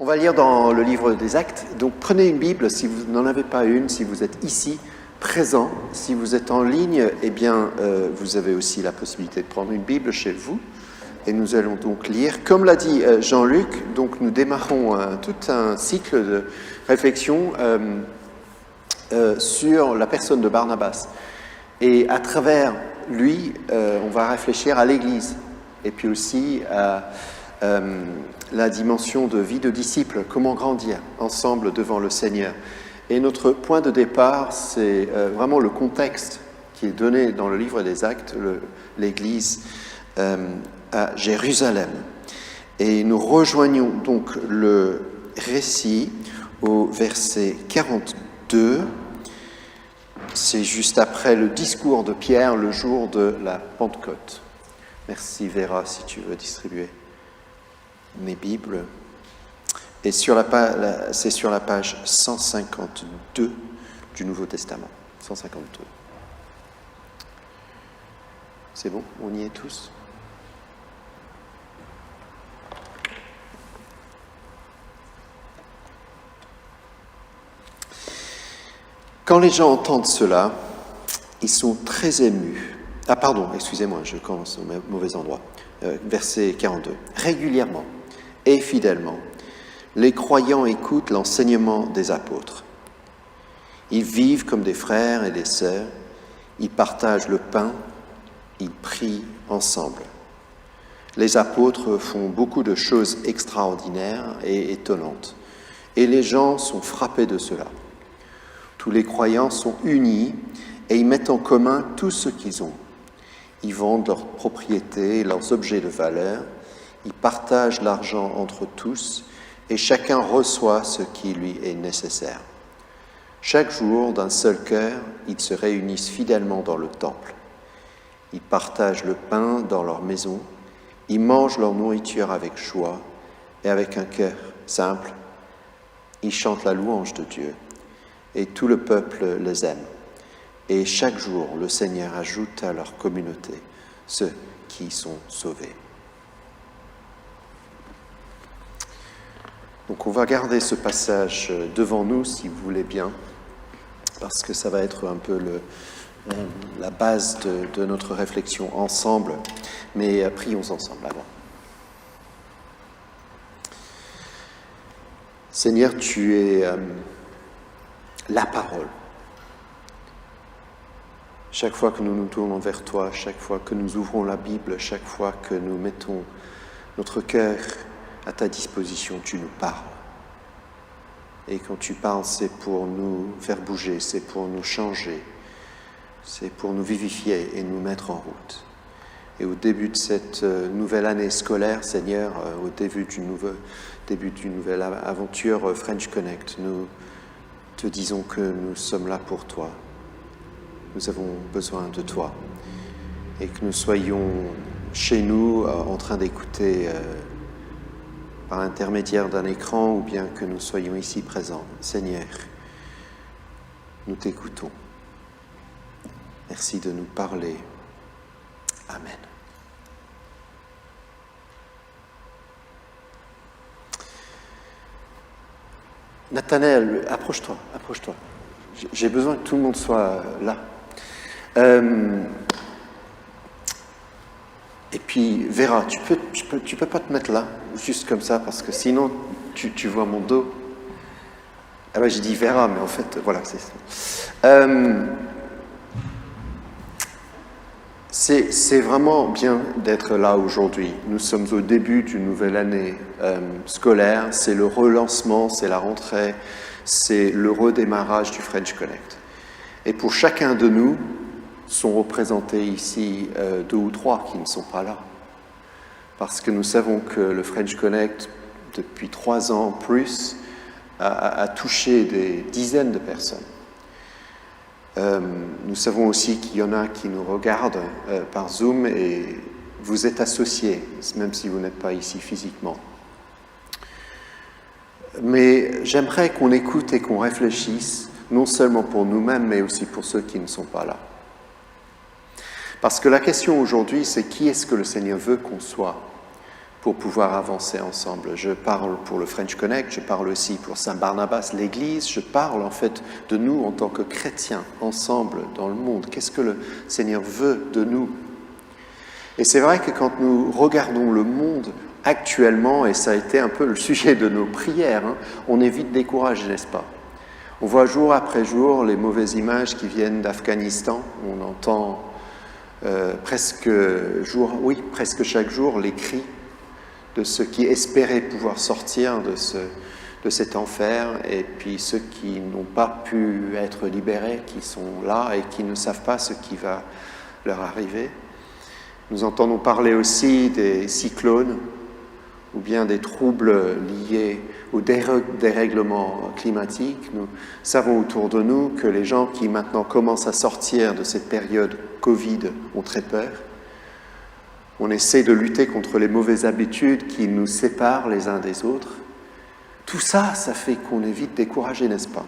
On va lire dans le livre des Actes. Donc prenez une Bible si vous n'en avez pas une, si vous êtes ici, présent. Si vous êtes en ligne, eh bien, vous avez aussi la possibilité de prendre une Bible chez vous. Et nous allons donc lire. Comme l'a dit Jean-Luc, donc nous démarrons tout un cycle de réflexion sur la personne de Barnabas. Et à travers lui, on va réfléchir à l'Église. Et puis aussi à la dimension de vie de disciple, comment grandir ensemble devant le Seigneur. Et notre point de départ, c'est vraiment le contexte qui est donné dans le livre des Actes, l'Église à Jérusalem. Et nous rejoignons donc le récit au verset 42. C'est juste après le discours de Pierre le jour de la Pentecôte. Merci Vera si tu veux distribuer mes Bibles. Et c'est sur la page 152 du Nouveau Testament. 152. C'est bon? On y est tous? Quand les gens entendent cela, ils sont très émus. Ah pardon, excusez-moi, je commence au mauvais endroit. Verset 42. Régulièrement et fidèlement, les croyants écoutent l'enseignement des apôtres. Ils vivent comme des frères et des sœurs, ils partagent le pain, ils prient ensemble. Les apôtres font beaucoup de choses extraordinaires et étonnantes, et les gens sont frappés de cela. Tous les croyants sont unis et ils mettent en commun tout ce qu'ils ont. Ils vendent leurs propriétés, leurs objets de valeur, ils partagent l'argent entre tous et chacun reçoit ce qui lui est nécessaire. Chaque jour, d'un seul cœur, ils se réunissent fidèlement dans le temple. Ils partagent le pain dans leur maison, ils mangent leur nourriture avec joie et avec un cœur simple. Ils chantent la louange de Dieu et tout le peuple les aime. Et chaque jour, le Seigneur ajoute à leur communauté ceux qui sont sauvés. Donc on va garder ce passage devant nous, si vous voulez bien, parce que ça va être un peu la base de notre réflexion ensemble. Mais prions ensemble avant. Seigneur, tu es la parole. Chaque fois que nous nous tournons vers toi, chaque fois que nous ouvrons la Bible, chaque fois que nous mettons notre cœur à ta disposition, tu nous parles. Et quand tu parles, c'est pour nous faire bouger, c'est pour nous changer, c'est pour nous vivifier et nous mettre en route. Et au début de cette nouvelle année scolaire, Seigneur, au début d'une nouvelle aventure French Connect, nous te disons que nous sommes là pour toi. Nous avons besoin de toi. Et que nous soyons chez nous en train d'écouter par l'intermédiaire d'un écran ou bien que nous soyons ici présents. Seigneur, nous t'écoutons. Merci de nous parler. Amen. Nathanaël, approche-toi. J'ai besoin que tout le monde soit là. Et puis, Vera, tu peux pas te mettre là, juste comme ça, parce que sinon, tu vois mon dos. Ah ben, j'ai dit Vera, mais en fait, voilà, c'est ça. C'est vraiment bien d'être là aujourd'hui. Nous sommes au début d'une nouvelle année scolaire. C'est le relancement, c'est la rentrée, c'est le redémarrage du French Connect. Et pour chacun de nous, sont représentés ici 2 ou 3 qui ne sont pas là. Parce que nous savons que le French Connect, depuis 3 ans plus, a touché des dizaines de personnes. Nous savons aussi qu'il y en a qui nous regardent par Zoom et vous êtes associés, même si vous n'êtes pas ici physiquement. Mais j'aimerais qu'on écoute et qu'on réfléchisse, non seulement pour nous-mêmes, mais aussi pour ceux qui ne sont pas là. Parce que la question aujourd'hui, c'est qui est-ce que le Seigneur veut qu'on soit pour pouvoir avancer ensemble. Je parle pour le French Connect, je parle aussi pour Saint-Barnabas, l'Église, je parle en fait de nous en tant que chrétiens, ensemble dans le monde. Qu'est-ce que le Seigneur veut de nous? Et c'est vrai que quand nous regardons le monde actuellement, et ça a été un peu le sujet de nos prières, on est vite découragé, n'est-ce pas? On voit jour après jour les mauvaises images qui viennent d'Afghanistan, on entend presque chaque jour les cris de ceux qui espéraient pouvoir sortir de cet enfer, et puis ceux qui n'ont pas pu être libérés, qui sont là et qui ne savent pas ce qui va leur arriver. Nous entendons parler aussi des cyclones ou bien des troubles liés au dérèglement climatique. Nous savons autour de nous que les gens qui maintenant commencent à sortir de cette période Covid ont très peur. On essaie de lutter contre les mauvaises habitudes qui nous séparent les uns des autres. Tout ça, ça fait qu'on est vite découragé, n'est-ce pas?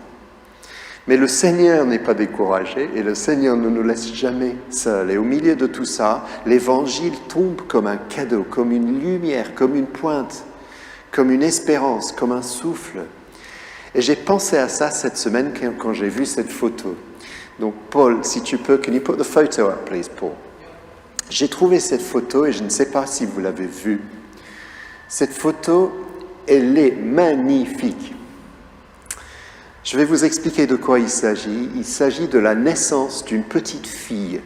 Mais le Seigneur n'est pas découragé et le Seigneur ne nous laisse jamais seuls. Et au milieu de tout ça, l'Évangile tombe comme un cadeau, comme une lumière, comme une pointe, comme une espérance, comme un souffle. Et j'ai pensé à ça cette semaine quand j'ai vu cette photo. Donc Paul, si tu peux, can you put the photo up, please, Paul? J'ai trouvé cette photo et je ne sais pas si vous l'avez vue. Cette photo, elle est magnifique. Je vais vous expliquer de quoi il s'agit. Il s'agit de la naissance d'une petite fille.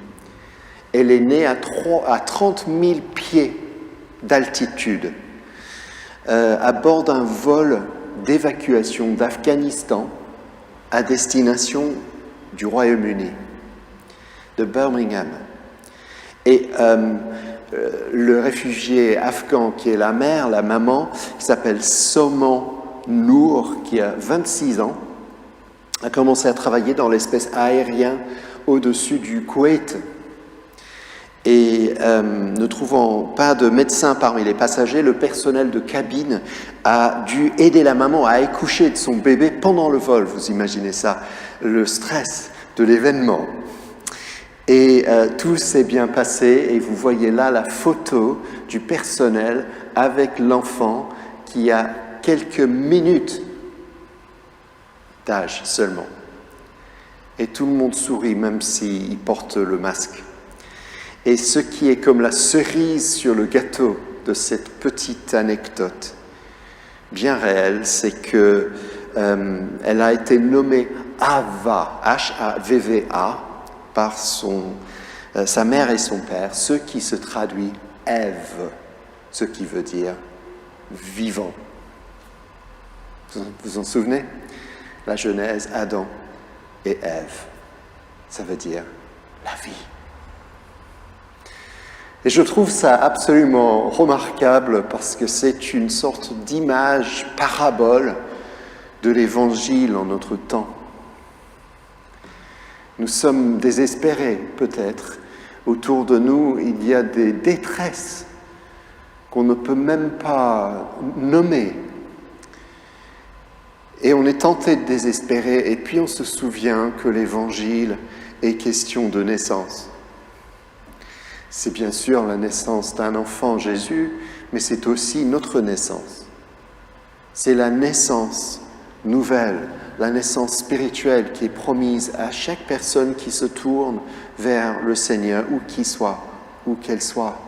Elle est née à 30 000 pieds d'altitude, à bord d'un vol d'évacuation d'Afghanistan à destination du Royaume-Uni, de Birmingham. Et le réfugié afghan qui est la mère, la maman, qui s'appelle Soman Noor, qui a 26 ans, a commencé à travailler dans l'espace aérien au-dessus du Koweït. Et ne trouvant pas de médecin parmi les passagers, le personnel de cabine a dû aider la maman à accoucher de son bébé pendant le vol. Vous imaginez ça, le stress de l'événement. Et tout s'est bien passé et vous voyez là la photo du personnel avec l'enfant qui a quelques minutes d'âge seulement. Et tout le monde sourit même s'il porte le masque. Et ce qui est comme la cerise sur le gâteau de cette petite anecdote bien réelle, c'est que elle a été nommée Ava, H-A-V-V-A, par sa mère et son père, ce qui se traduit Ève, ce qui veut dire vivant. Vous vous en souvenez? La Genèse, Adam et Ève, ça veut dire la vie. Et je trouve ça absolument remarquable parce que c'est une sorte d'image parabole de l'Évangile en notre temps. Nous sommes désespérés, peut-être. Autour de nous, il y a des détresses qu'on ne peut même pas nommer. Et on est tenté de désespérer, et puis on se souvient que l'Évangile est question de naissance. C'est bien sûr la naissance d'un enfant, Jésus, mais c'est aussi notre naissance. C'est la naissance nouvelle, la naissance spirituelle qui est promise à chaque personne qui se tourne vers le Seigneur, où qu'il soit, où qu'elle soit.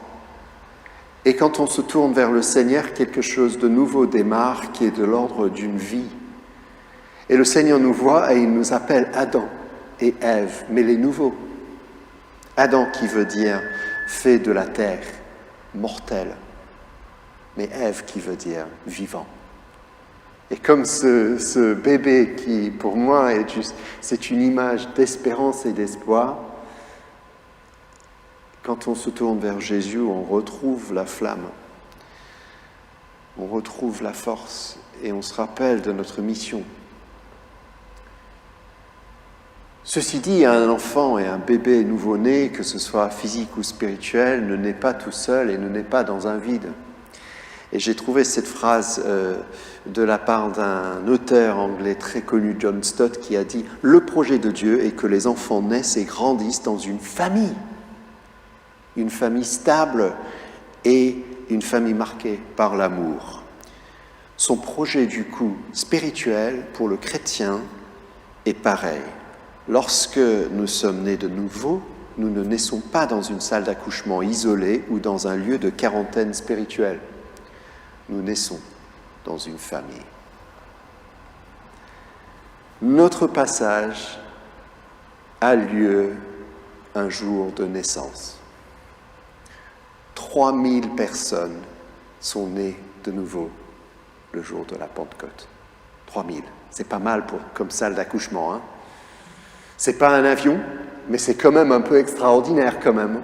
Et quand on se tourne vers le Seigneur, quelque chose de nouveau démarre qui est de l'ordre d'une vie. Et le Seigneur nous voit et il nous appelle Adam et Ève, mais les nouveaux. Adam qui veut dire fait de la terre, mortel, mais Ève qui veut dire vivant. Et comme ce bébé qui, pour moi, c'est une image d'espérance et d'espoir, quand on se tourne vers Jésus, on retrouve la flamme, on retrouve la force et on se rappelle de notre mission. Ceci dit, un enfant et un bébé nouveau-né, que ce soit physique ou spirituel, ne naît pas tout seul et ne naît pas dans un vide. Et j'ai trouvé cette phrase de la part d'un auteur anglais très connu, John Stott, qui a dit « Le projet de Dieu est que les enfants naissent et grandissent dans une famille stable et une famille marquée par l'amour. Son projet du coup spirituel pour le chrétien est pareil. Lorsque nous sommes nés de nouveau, nous ne naissons pas dans une salle d'accouchement isolée ou dans un lieu de quarantaine spirituelle. Nous naissons dans une famille. Notre passage a lieu un jour de naissance. 3000 personnes sont nées de nouveau le jour de la Pentecôte. 3000, c'est pas mal comme salle d'accouchement, hein? C'est pas un avion, mais c'est quand même un peu extraordinaire quand même.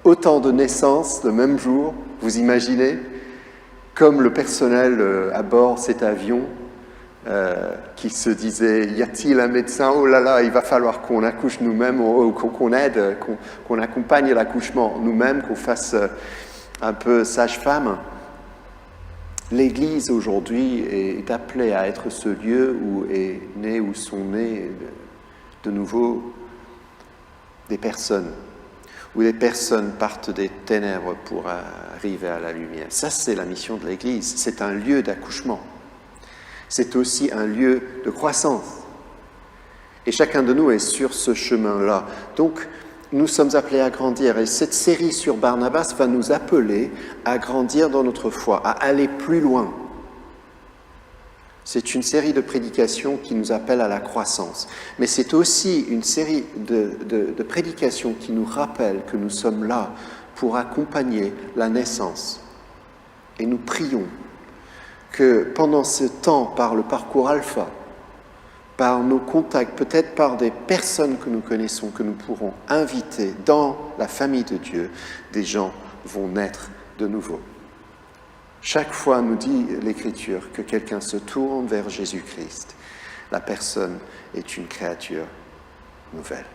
Autant de naissances le même jour, vous imaginez, comme le personnel à bord cet avion qui se disait, y a-t-il un médecin? Oh là là, il va falloir qu'on accouche nous-mêmes, ou qu'on aide, qu'on accompagne l'accouchement nous-mêmes, qu'on fasse un peu sage-femme. L'Église aujourd'hui est appelée à être ce lieu où est né, où sont nés de nouveau des personnes, où les personnes partent des ténèbres pour arriver à la lumière. Ça, c'est la mission de l'Église. C'est un lieu d'accouchement. C'est aussi un lieu de croissance. Et chacun de nous est sur ce chemin-là. Donc, nous sommes appelés à grandir. Et cette série sur Barnabas va nous appeler à grandir dans notre foi, à aller plus loin. C'est une série de prédications qui nous appelle à la croissance. Mais c'est aussi une série de prédications qui nous rappellent que nous sommes là pour accompagner la naissance. Et nous prions que pendant ce temps, par le parcours alpha, par nos contacts, peut-être par des personnes que nous connaissons, que nous pourrons inviter dans la famille de Dieu, des gens vont naître de nouveau. Chaque fois, nous dit l'Écriture, que quelqu'un se tourne vers Jésus-Christ, la personne est une créature nouvelle.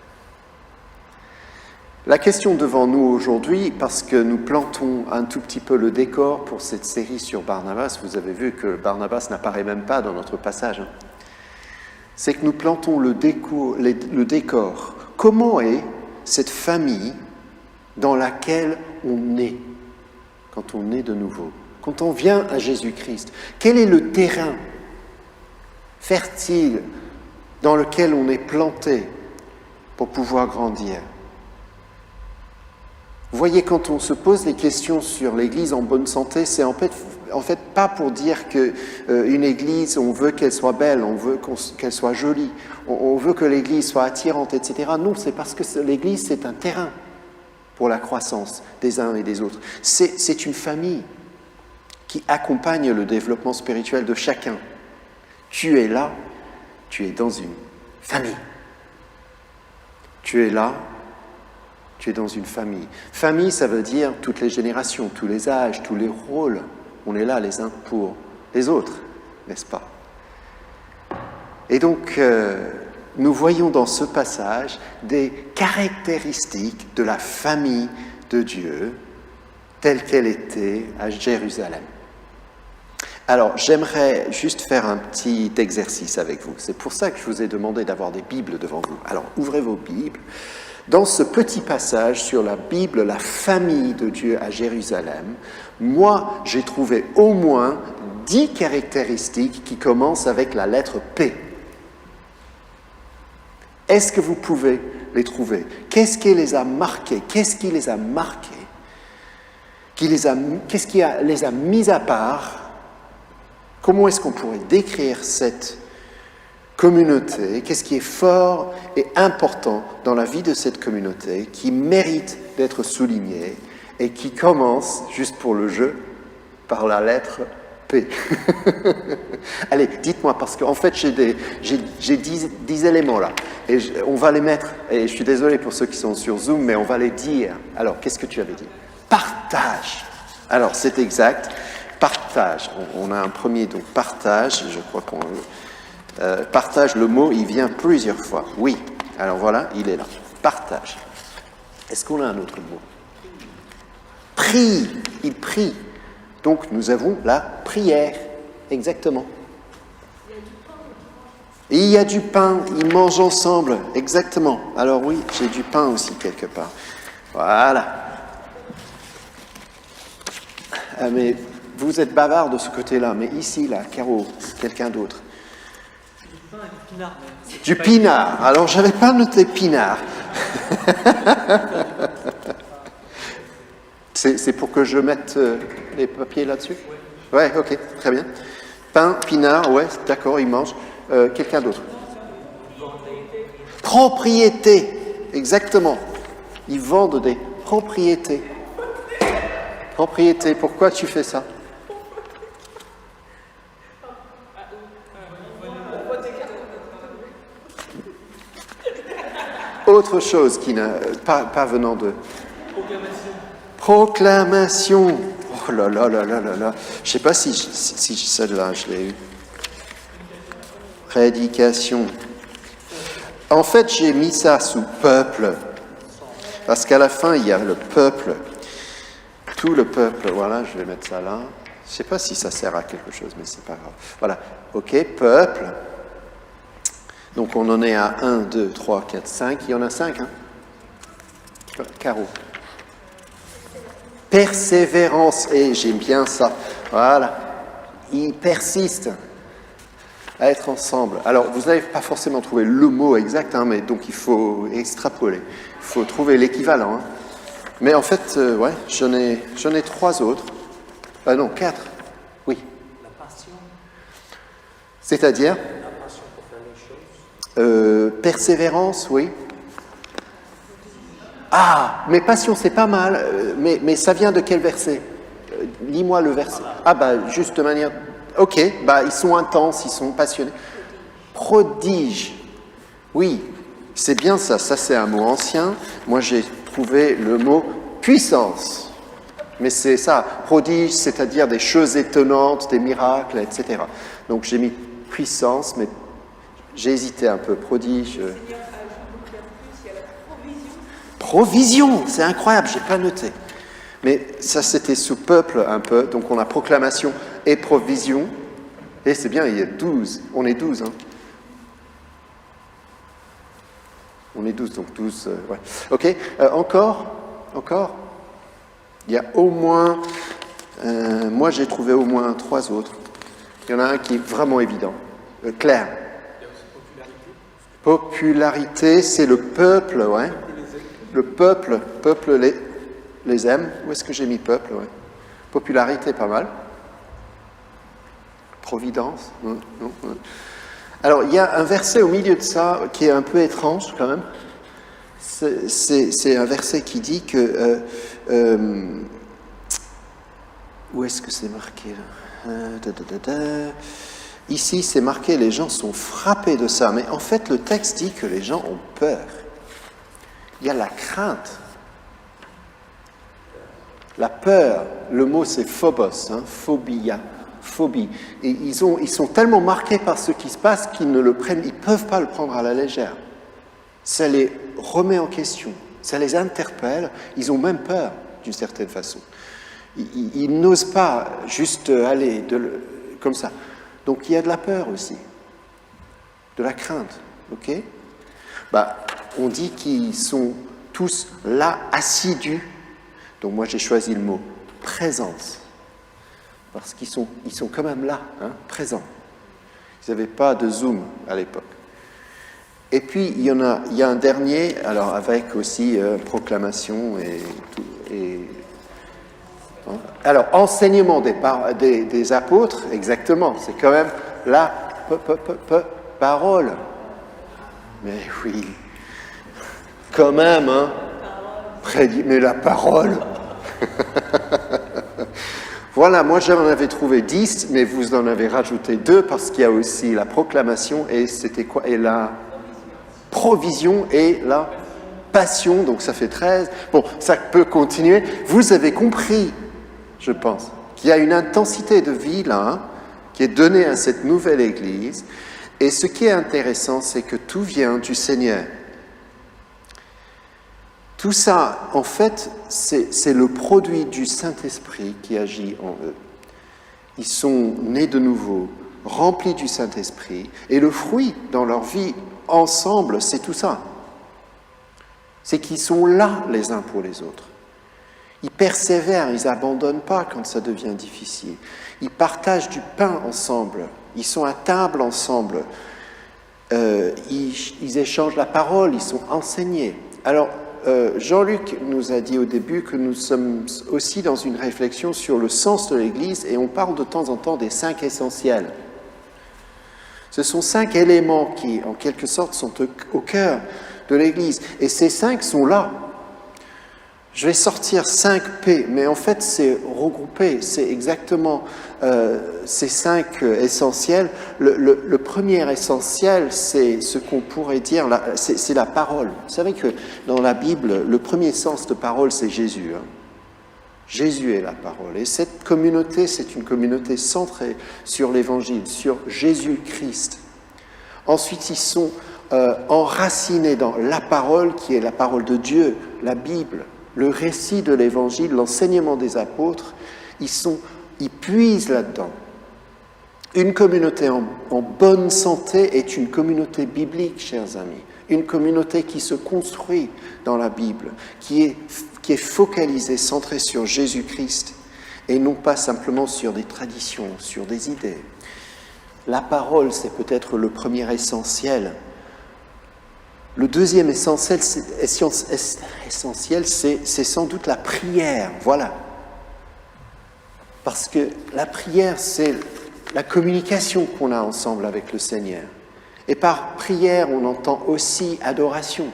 La question devant nous aujourd'hui, parce que nous plantons un tout petit peu le décor pour cette série sur Barnabas, vous avez vu que Barnabas n'apparaît même pas dans notre passage, c'est que nous plantons le décor. Comment est cette famille dans laquelle on est quand on est de nouveau? Quand on vient à Jésus-Christ, quel est le terrain fertile dans lequel on est planté pour pouvoir grandir? Vous voyez, quand on se pose des questions sur l'Église en bonne santé, c'est en fait pas pour dire qu'une Église, on veut qu'elle soit belle, on veut qu'elle soit jolie, on veut que l'Église soit attirante, etc. Non, c'est parce que l'Église, c'est un terrain pour la croissance des uns et des autres. C'est une famille qui accompagne le développement spirituel de chacun. Tu es là, tu es dans une famille. Tu es là, tu es dans une famille. Famille, ça veut dire toutes les générations, tous les âges, tous les rôles. On est là les uns pour les autres, n'est-ce pas? Et donc, nous voyons dans ce passage des caractéristiques de la famille de Dieu telle qu'elle était à Jérusalem. Alors, j'aimerais juste faire un petit exercice avec vous. C'est pour ça que je vous ai demandé d'avoir des Bibles devant vous. Alors, ouvrez vos Bibles. Dans ce petit passage sur la Bible, la famille de Dieu à Jérusalem, moi, j'ai trouvé au moins 10 caractéristiques qui commencent avec la lettre P. Est-ce que vous pouvez les trouver? Qu'est-ce qui les a marqués? Qu'est-ce qui les a marqués? Qu'est-ce qui les a mis à part? Comment est-ce qu'on pourrait décrire cette communauté? Qu'est-ce qui est fort et important dans la vie de cette communauté qui mérite d'être souligné et qui commence, juste pour le jeu, par la lettre P? Allez, dites-moi, parce qu'en fait, j'ai 10 éléments là. Et on va les mettre, et je suis désolé pour ceux qui sont sur Zoom, mais on va les dire. Alors, qu'est-ce que tu avais dit? Partage. Alors, c'est exact. Partage. On a un premier, donc partage. Je crois qu'on... partage, le mot, il vient plusieurs fois. Oui. Alors voilà, il est là. Partage. Est-ce qu'on a un autre mot? Prie. Il prie. Donc, nous avons la prière. Exactement. Et il y a du pain. Ils mangent ensemble. Exactement. Alors oui, j'ai du pain aussi quelque part. Voilà. Mais vous êtes bavard de ce côté-là, mais ici, là, Caro, quelqu'un d'autre. Du pinard. Alors, j'avais pas noté pinard. C'est pour que je mette les papiers là-dessus? Ouais, ok, très bien. Pain, pinard, ouais, d'accord, ils mangent. Quelqu'un d'autre? Propriété, exactement. Ils vendent des propriétés. Propriété, pourquoi tu fais ça? Autre chose qui n'a pas venant de... Proclamation. Oh là là là là là là. Je ne sais pas si celle-là, je l'ai eue. Prédication. En fait, j'ai mis ça sous peuple. Parce qu'à la fin, il y a le peuple. Tout le peuple. Voilà, je vais mettre ça là. Je ne sais pas si ça sert à quelque chose, mais c'est pas grave. Voilà. OK, peuple. Donc, on en est à 1, 2, 3, 4, 5. Il y en a 5, hein? Caro. Persévérance. Et j'aime bien ça. Voilà. Ils persistent à être ensemble. Alors, vous n'avez pas forcément trouvé le mot exact, hein, mais donc il faut extrapoler. Il faut trouver l'équivalent. Hein. Mais en fait, ouais, j'en ai 3 autres. Non, 4. Oui. La passion. C'est-à-dire? La passion pour faire les choses. Persévérance, oui. Ah, mais passion, c'est pas mal. Mais ça vient de quel verset? Lis-moi le verset. Ah, bah, juste de manière... Ok, bah, ils sont intenses, ils sont passionnés. Prodige. Oui, c'est bien ça. Ça, c'est un mot ancien. Moi, j'ai trouvé le mot puissance. Mais c'est ça. Prodige, c'est-à-dire des choses étonnantes, des miracles, etc. Donc, j'ai mis puissance, mais j'ai hésité un peu. Prodige. Provision, c'est incroyable, j'ai pas noté. Mais ça, c'était sous peuple un peu. Donc, on a proclamation et provision. Et c'est bien, il y a 12. On est 12, hein. On est 12, donc 12, ouais. OK, encore. Il y a au moins... moi, j'ai trouvé au moins 3 autres. Il y en a un qui est vraiment évident. Claire. Popularité, c'est le peuple, ouais. Le peuple les aime. Où est-ce que j'ai mis peuple, ouais. Popularité, pas mal. Providence, non. Alors, il y a un verset au milieu de ça qui est un peu étrange, quand même. C'est un verset qui dit que... où est-ce que c'est marqué, là? Ici, c'est marqué, les gens sont frappés de ça. Mais en fait, le texte dit que les gens ont peur. Il y a la crainte. La peur, le mot c'est phobos, hein, phobia, phobie. Et ils sont tellement marqués par ce qui se passe qu'ils ne peuvent pas le prendre à la légère. Ça les remet en question, ça les interpelle, ils ont même peur d'une certaine façon. Ils n'osent pas juste aller comme ça. Donc il y a de la peur aussi, de la crainte, ok? On dit qu'ils sont tous là, assidus. Donc moi j'ai choisi le mot présence, parce qu'ils sont quand même là, hein, présents. Ils n'avaient pas de Zoom à l'époque. Et puis il y a un dernier, alors avec aussi proclamation et tout. Alors enseignement des apôtres, exactement, c'est quand même la parole. Mais oui, quand même, hein. Mais la parole. Voilà, moi j'en avais trouvé 10, mais vous en avez rajouté 2 parce qu'il y a aussi la proclamation et c'était quoi? Et la provision et la passion, donc ça fait 13. Bon, ça peut continuer. Vous avez compris, je pense, qu'il y a une intensité de vie là, hein, qui est donnée à cette nouvelle Église. Et ce qui est intéressant, c'est que tout vient du Seigneur. Tout ça, en fait, c'est le produit du Saint-Esprit qui agit en eux. Ils sont nés de nouveau, remplis du Saint-Esprit, et le fruit dans leur vie ensemble, c'est tout ça. C'est qu'ils sont là les uns pour les autres. Ils persévèrent, ils n'abandonnent pas quand ça devient difficile. Ils partagent du pain ensemble, ils sont à table ensemble, ils échangent la parole, ils sont enseignés. Alors, Jean-Luc nous a dit au début que nous sommes aussi dans une réflexion sur le sens de l'Église et on parle de temps en temps des 5 essentiels. Ce sont 5 éléments qui, en quelque sorte, sont au cœur de l'Église. Et ces 5 sont là. Je vais sortir 5 P, mais en fait, c'est regroupé. C'est exactement ces 5 essentiels. Le premier essentiel, c'est ce qu'on pourrait dire, c'est la parole. Vous savez que dans la Bible, le premier sens de parole, c'est Jésus. Jésus est la parole. Et cette communauté, c'est une communauté centrée sur l'Évangile, sur Jésus-Christ. Ensuite, ils sont enracinés dans la parole, qui est la parole de Dieu, la Bible, le récit de l'Évangile, l'enseignement des apôtres. Ils puisent là-dedans. Une communauté en bonne santé est une communauté biblique, chers amis. Une communauté qui se construit dans la Bible, qui est focalisée, centrée sur Jésus-Christ, et non pas simplement sur des traditions, sur des idées. La parole, c'est peut-être le premier essentiel. Le deuxième essentiel, c'est sans doute la prière, voilà. Parce que la prière, c'est la communication qu'on a ensemble avec le Seigneur. Et par prière, on entend aussi adoration.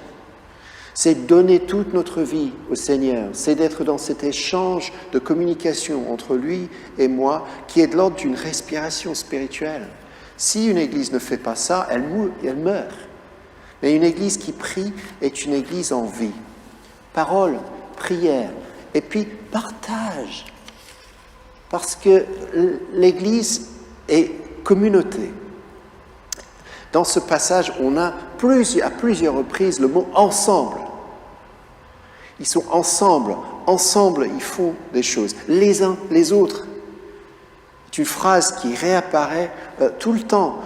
C'est donner toute notre vie au Seigneur. C'est d'être dans cet échange de communication entre lui et moi qui est de l'ordre d'une respiration spirituelle. Si une église ne fait pas ça, elle meurt. Mais une église qui prie est une église en vie. Parole, prière, et puis partage. Parce que l'église est communauté. Dans ce passage, on a à plusieurs reprises le mot « ensemble ». Ils sont ensemble, ils font des choses, les uns les autres. C'est une phrase qui réapparaît tout le temps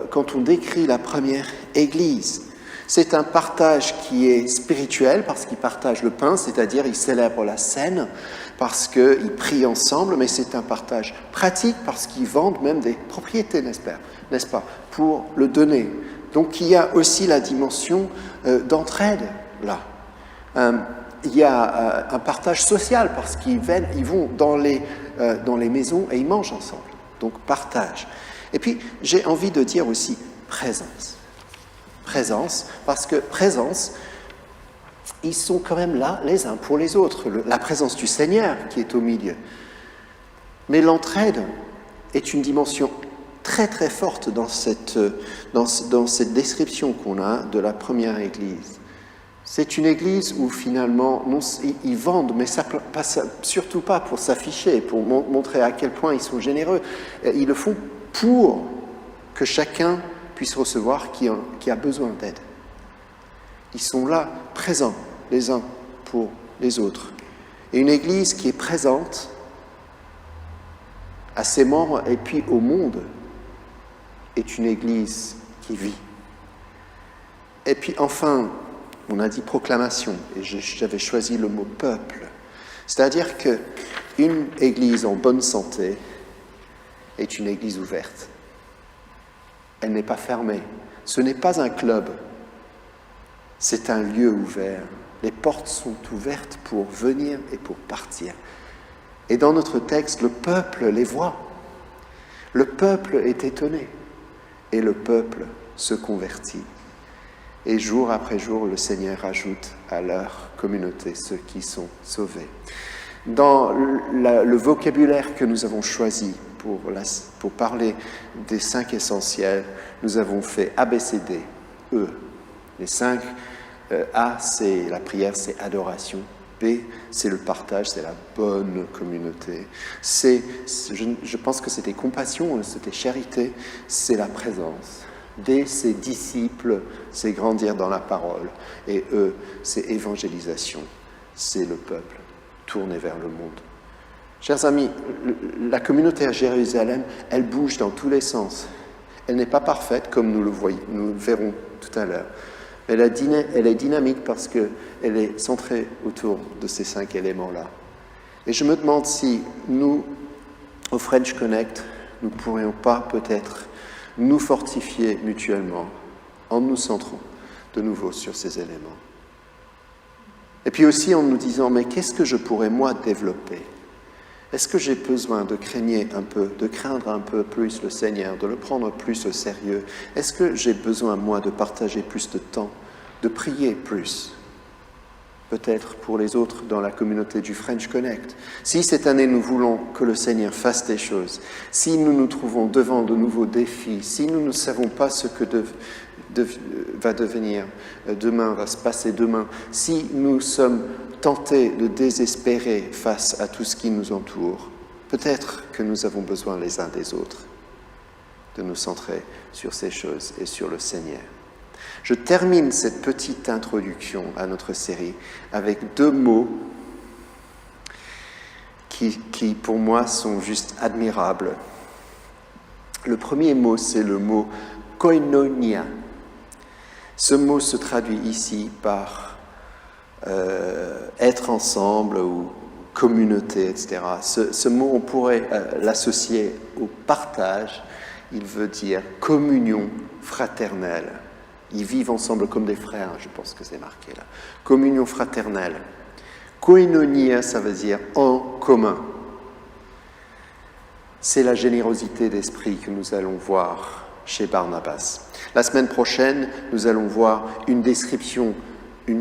quand on décrit la première Église. C'est un partage qui est spirituel parce qu'ils partagent le pain, c'est-à-dire ils célèbrent la scène, parce qu'ils prient ensemble, mais c'est un partage pratique parce qu'ils vendent même des propriétés, n'est-ce pas, pour le donner. Donc il y a aussi la dimension d'entraide là. Il y a un partage social parce qu'ils vont dans les maisons et ils mangent ensemble. Donc partage. Et puis j'ai envie de dire aussi présence. Présence, parce que présence, ils sont quand même là les uns pour les autres. La présence du Seigneur qui est au milieu. Mais l'entraide est une dimension très très forte dans cette description qu'on a de la première Église. C'est une église où finalement, ils vendent, mais surtout pas pour s'afficher, pour montrer à quel point ils sont généreux. Ils le font pour que chacun puisse recevoir qui a besoin d'aide. Ils sont là, présents, les uns pour les autres. Et une église qui est présente à ses membres et puis au monde est une église qui vit. Et puis enfin, on a dit proclamation, et j'avais choisi le mot peuple. C'est-à-dire qu'une église en bonne santé est une église ouverte. Elle n'est pas fermée. Ce n'est pas un club. C'est un lieu ouvert. Les portes sont ouvertes pour venir et pour partir. Et dans notre texte, le peuple les voit. Le peuple est étonné. Et le peuple se convertit. Et jour après jour, le Seigneur ajoute à leur communauté ceux qui sont sauvés. Dans le vocabulaire que nous avons choisi pour parler des 5 essentiels, nous avons fait A, B, C, D, E. Les 5, A, c'est la prière, c'est adoration. B, c'est le partage, c'est la bonne communauté. C, je pense que c'était compassion, c'était charité, c'est la présence. D, c'est disciple, c'est grandir dans la parole. Et E, c'est évangélisation, c'est le peuple tourné vers le monde. Chers amis, la communauté à Jérusalem, elle bouge dans tous les sens. Elle n'est pas parfaite, comme nous le verrons tout à l'heure. Elle est dynamique parce qu'elle est centrée autour de ces 5 éléments-là. Et je me demande si nous, au French Connect, nous ne pourrions pas peut-être nous fortifier mutuellement en nous centrant de nouveau sur ces éléments. Et puis aussi en nous disant, mais qu'est-ce que je pourrais moi développer? Est-ce que j'ai besoin de craindre un peu plus le Seigneur, de le prendre plus au sérieux? Est-ce que j'ai besoin moi de partager plus de temps, de prier plus? Peut-être pour les autres dans la communauté du French Connect. Si cette année nous voulons que le Seigneur fasse des choses, si nous nous trouvons devant de nouveaux défis, si nous ne savons pas ce que va devenir demain, va se passer demain, si nous sommes tentés de désespérer face à tout ce qui nous entoure, peut-être que nous avons besoin les uns des autres de nous centrer sur ces choses et sur le Seigneur. Je termine cette petite introduction à notre série avec 2 mots qui pour moi sont juste admirables. Le premier mot, c'est le mot koinonia. Ce mot se traduit ici par être ensemble ou communauté, etc. Ce mot, on pourrait l'associer au partage. Il veut dire communion fraternelle. Ils vivent ensemble comme des frères, je pense que c'est marqué là. Communion fraternelle. Koinonia, ça veut dire en commun. C'est la générosité d'esprit que nous allons voir chez Barnabas. La semaine prochaine, nous allons voir une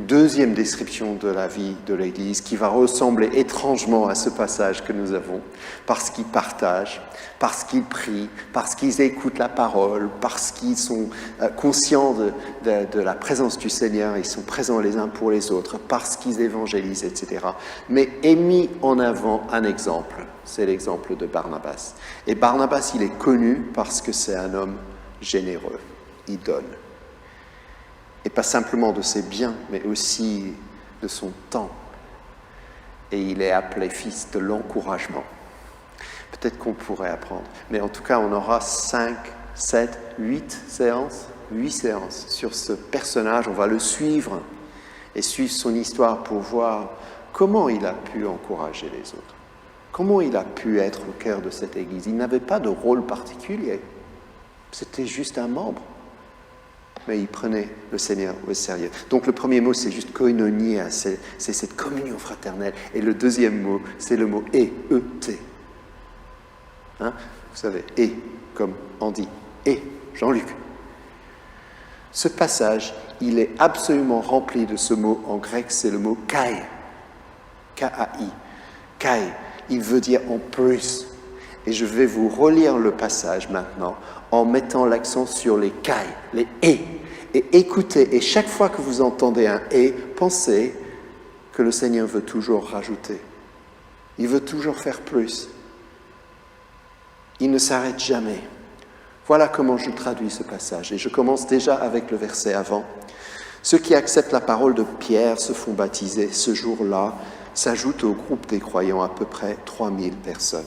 deuxième description de la vie de l'Église qui va ressembler étrangement à ce passage que nous avons, parce qu'ils partagent, parce qu'ils prient, parce qu'ils écoutent la parole, parce qu'ils sont conscients de la présence du Seigneur, ils sont présents les uns pour les autres, parce qu'ils évangélisent, etc. Mais est mis en avant un exemple, c'est l'exemple de Barnabas. Et Barnabas, il est connu parce que c'est un homme généreux, il donne. Et pas simplement de ses biens, mais aussi de son temps. Et il est appelé fils de l'encouragement. Peut-être qu'on pourrait apprendre. Mais en tout cas, on aura 5, 7, 8 séances sur ce personnage. On va le suivre et suivre son histoire pour voir comment il a pu encourager les autres. Comment il a pu être au cœur de cette Église. Il n'avait pas de rôle particulier. C'était juste un membre. Mais il prenait le Seigneur au sérieux. Donc le premier mot, c'est juste koinonia, c'est cette communion fraternelle. Et le deuxième mot, c'est le mot E-E-T. Hein? Vous savez, comme Andy, Jean-Luc. Ce passage, il est absolument rempli de ce mot en grec, c'est le mot kai. K-A-I. Kai, il veut dire en plus. Et je vais vous relire le passage maintenant en mettant l'accent sur les kai, les et. Et écoutez, et chaque fois que vous entendez un et, pensez que le Seigneur veut toujours rajouter. Il veut toujours faire plus. Il ne s'arrête jamais. Voilà comment je traduis ce passage. Et je commence déjà avec le verset avant. Ceux qui acceptent la parole de Pierre se font baptiser. Ce jour-là, s'ajoutent au groupe des croyants à peu près 3000 personnes.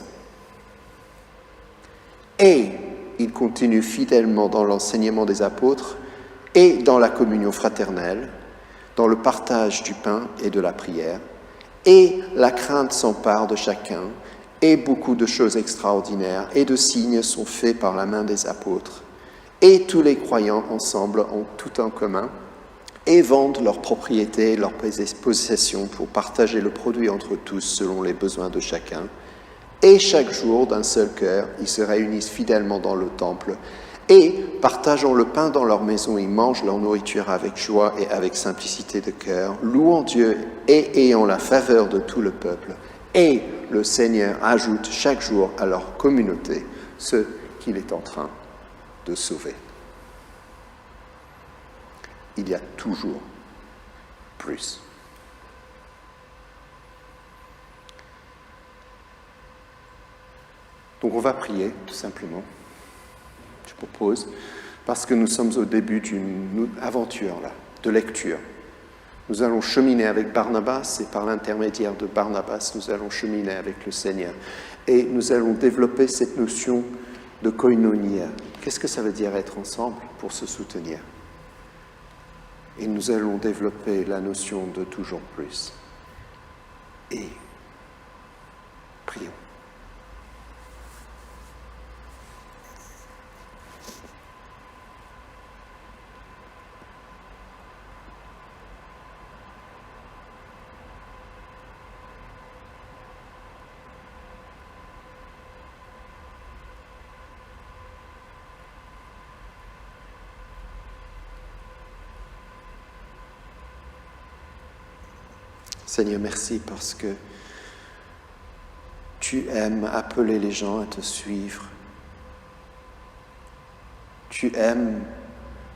Et ils continuent fidèlement dans l'enseignement des apôtres et dans la communion fraternelle, dans le partage du pain et de la prière, et la crainte s'empare de chacun, et beaucoup de choses extraordinaires et de signes sont faits par la main des apôtres. Et tous les croyants ensemble ont tout en commun, et vendent leurs propriétés et leurs possessions pour partager le produit entre tous selon les besoins de chacun. Et chaque jour, d'un seul cœur, ils se réunissent fidèlement dans le temple et, partageant le pain dans leur maison, ils mangent leur nourriture avec joie et avec simplicité de cœur, louant Dieu et ayant la faveur de tout le peuple. Et le Seigneur ajoute chaque jour à leur communauté ceux qu'il est en train de sauver. Il y a toujours plus. Donc on va prier, tout simplement, je propose, parce que nous sommes au début d'une aventure, là, de lecture. Nous allons cheminer avec Barnabas, et par l'intermédiaire de Barnabas, nous allons cheminer avec le Seigneur. Et nous allons développer cette notion de koinonia. Qu'est-ce que ça veut dire être ensemble pour se soutenir? Et nous allons développer la notion de toujours plus. Et Prions. Seigneur, merci parce que tu aimes appeler les gens à te suivre. Tu aimes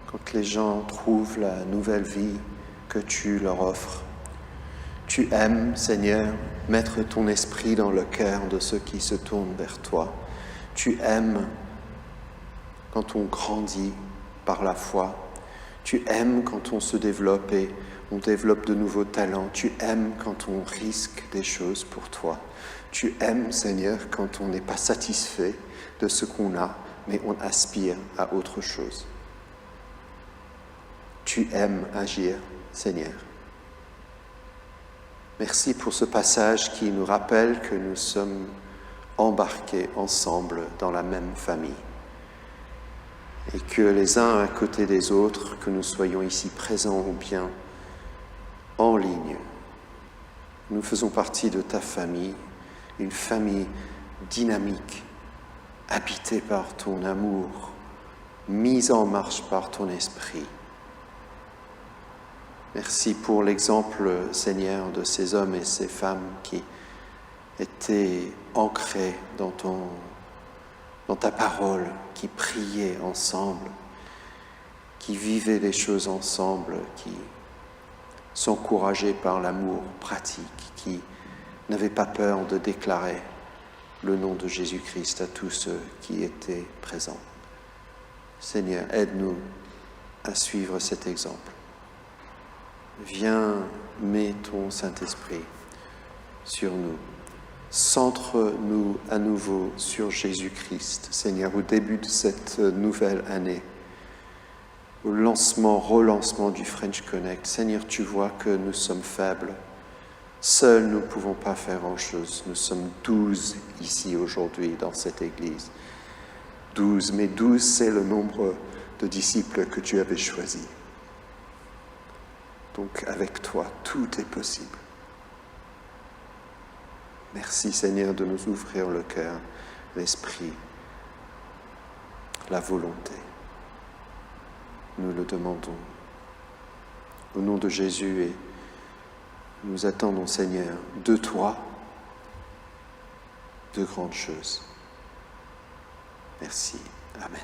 quand les gens trouvent la nouvelle vie que tu leur offres. Tu aimes, Seigneur, mettre ton esprit dans le cœur de ceux qui se tournent vers toi. Tu aimes quand on grandit par la foi. Tu aimes quand on se développe et on développe de nouveaux talents. Tu aimes quand on risque des choses pour toi. Tu aimes, Seigneur, quand on n'est pas satisfait de ce qu'on a, mais on aspire à autre chose. Tu aimes agir, Seigneur. Merci pour ce passage qui nous rappelle que nous sommes embarqués ensemble dans la même famille. Et que les uns à côté des autres, que nous soyons ici présents ou bien en ligne, nous faisons partie de ta famille, une famille dynamique, habitée par ton amour, mise en marche par ton esprit. Merci pour l'exemple, Seigneur, de ces hommes et ces femmes qui étaient ancrés dans ta parole, qui priaient ensemble, qui vivaient les choses ensemble, qui s'encourageaient par l'amour pratique, qui n'avaient pas peur de déclarer le nom de Jésus-Christ à tous ceux qui étaient présents. Seigneur, aide-nous à suivre cet exemple. Viens, mets ton Saint-Esprit sur nous. Centre-nous à nouveau sur Jésus-Christ, Seigneur, au début de cette nouvelle année, au relancement du French Connect. Seigneur, tu vois que nous sommes faibles. Seuls, nous ne pouvons pas faire grand-chose. Nous sommes 12 ici aujourd'hui dans cette église. 12, mais 12, c'est le nombre de disciples que tu avais choisi. Donc, avec toi, tout est possible. Merci, Seigneur, de nous ouvrir le cœur, l'esprit, la volonté. Nous le demandons au nom de Jésus et nous attendons, Seigneur, de toi, de grandes choses. Merci. Amen.